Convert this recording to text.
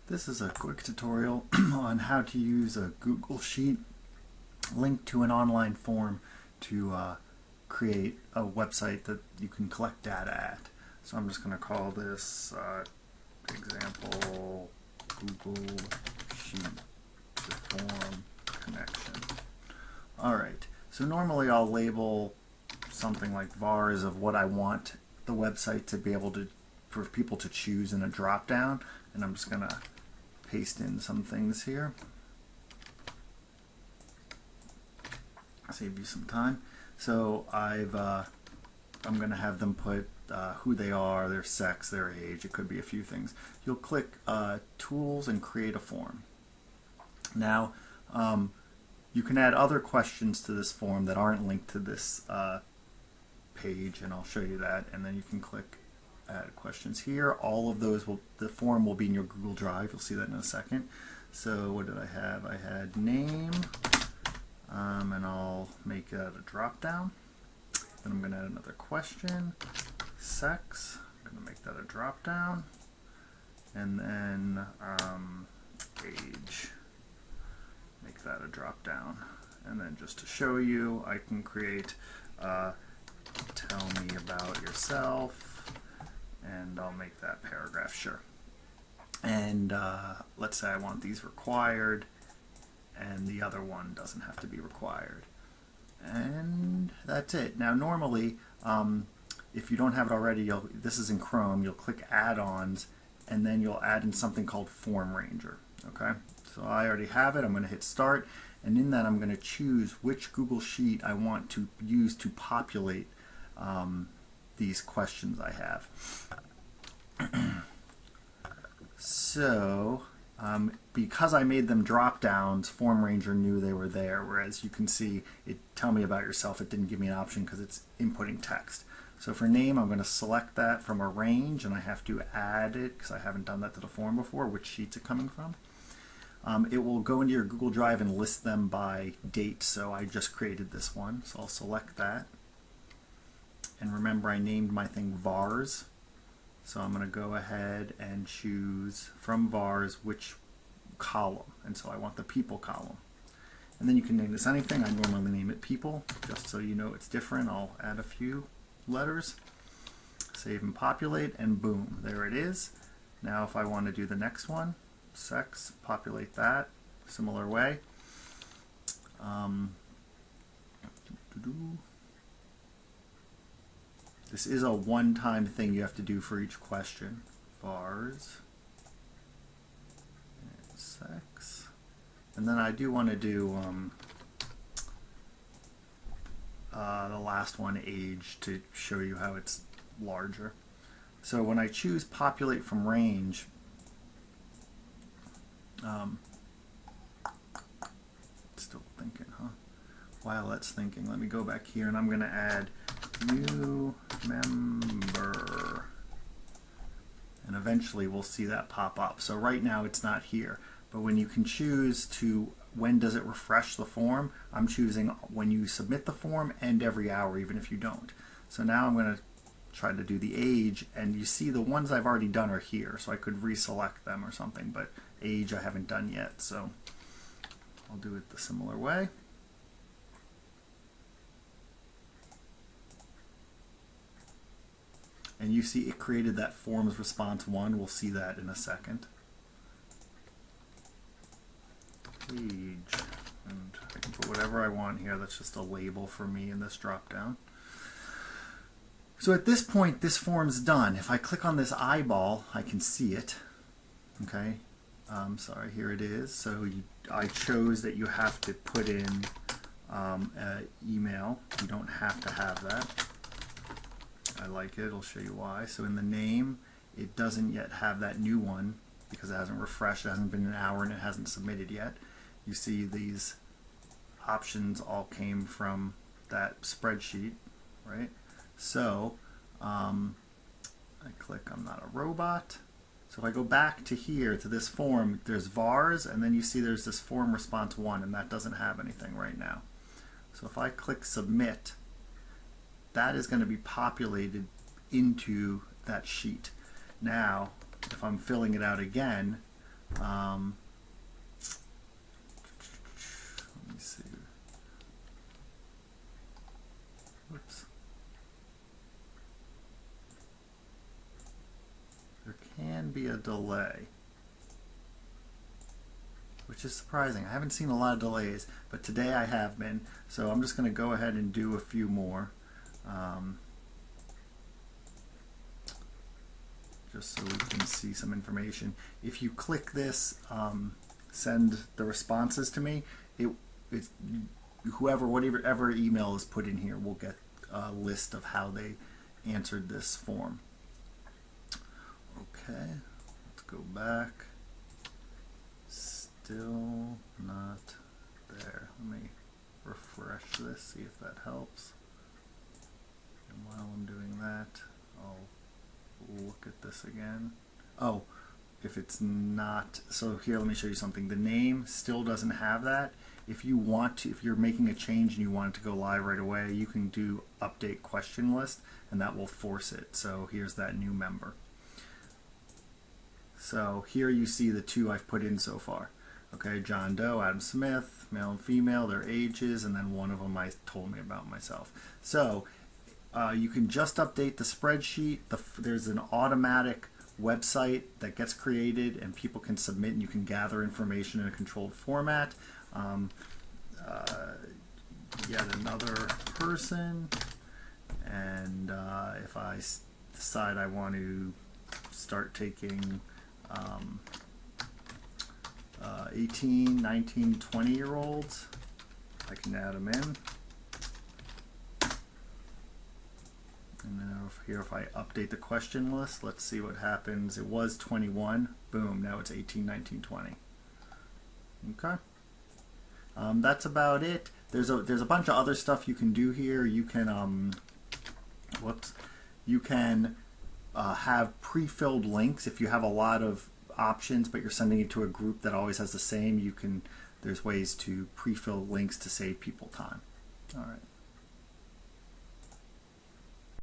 This is a quick tutorial on how to use a Google Sheet linked to an online form to create a website that you can collect data at. So I'm just going to call this example Google Sheet to form connection. Alright, so normally I'll label something like vars of what I want the website to be able to, for people to choose in a drop down, and I'm just going to paste in some things here. Save you some time. So I'm going to have them put who they are, their sex, their age. It could be a few things. You'll click Tools and Create a Form. Now, you can add other questions to this form that aren't linked to this page, and I'll show you that. And then you can click Add Questions here. All of those the form will be in your Google Drive. You'll see that in a second. So what did I have? I had name, and I'll make that a drop down. Then I'm going to add another question. Sex. I'm going to make that a drop down. And then age. Make that a drop down. And then just to show you, I can create tell me about yourself. And I'll make that paragraph, sure. And let's say I want these required, and the other one doesn't have to be required. And that's it. Now normally, if you don't have it already, this is in Chrome, you'll click Add-ons, and then you'll add in something called Form Ranger. Okay? So I already have it. I'm going to hit Start, and in that I'm going to choose which Google Sheet I want to use to populate these questions I have. So, because I made them drop downs, Form Ranger knew they were there, whereas you can see it tell me about yourself. It didn't give me an option because it's inputting text. So for name, I'm going to select that from a range, and I have to add it because I haven't done that to the form before, which sheets it's coming from. It will go into your Google Drive and list them by date, so I just created this one, so I'll select that. And remember, I named my thing vars, so I'm going to go ahead and choose from vars which column, and so I want the people column. And then you can name this anything. I normally name it people, just so you know it's different. I'll add a few letters, save and populate, and boom, there it is. Now if I want to do the next one, sex, populate that, similar way. This is a one-time thing you have to do for each question. Vars and sex. And then I do want to do the last one, age, to show you how it's larger. So when I choose populate from range, still thinking, huh? While that's thinking, let me go back here, and I'm going to add new member, and eventually we'll see that pop up. So right now it's not here, but when you can choose to when does it refresh the form, I'm choosing when you submit the form and every hour, even if you don't. So now I'm going to try to do the age, and you see the ones I've already done are here, so I could reselect them or something, but age I haven't done yet, so I'll do it the similar way. And you see it created that forms response 1. We'll see that in a second. Age. And I can put whatever I want here. That's just a label for me in this drop down. So at this point, this form's done. If I click on this eyeball, I can see it. Okay. Sorry, here it is. So I chose that you have to put in email. You don't have to have that. I like it. I'll show you why. So in the name, it doesn't yet have that new one because it hasn't refreshed. It hasn't been an hour and it hasn't submitted yet. You see these options all came from that spreadsheet, right? So I click I'm not a robot. So if I go back to here to this form, there's vars, and then you see there's this form response 1, and that doesn't have anything right now. So if I click submit, that is going to be populated into that sheet. Now, if I'm filling it out again, Let me see. Whoops. There can be a delay, which is surprising. I haven't seen a lot of delays, but today I have been. So I'm just going to go ahead and do a few more. Just so we can see some information. If you click this, send the responses to me, whatever email is put in here will get a list of how they answered this form. Okay, let's go back. Still not there. Let me refresh this, see if that helps. And while I'm doing that, I'll look at this again. Oh, if it's not, so here, let me show you something. The name still doesn't have that. If you want to, if you're making a change and you want it to go live right away, you can do update question list and that will force it. So here's that new member. So here you see the two I've put in so far. Okay, John Doe, Adam Smith, male and female, their ages, and then one of them told me about myself. So you can just update the spreadsheet. There's an automatic website that gets created and people can submit and you can gather information in a controlled format. Yet another person, and if I decide I want to start taking 18, 19, 20-year-olds, I can add them in. And then here, if I update the question list, let's see what happens. It was 21. Boom, now it's 18, 19, 20. Okay. That's about it. There's a bunch of other stuff you can do here. You can have pre-filled links if you have a lot of options, but you're sending it to a group that always has the same. There's ways to pre-fill links to save people time. All right.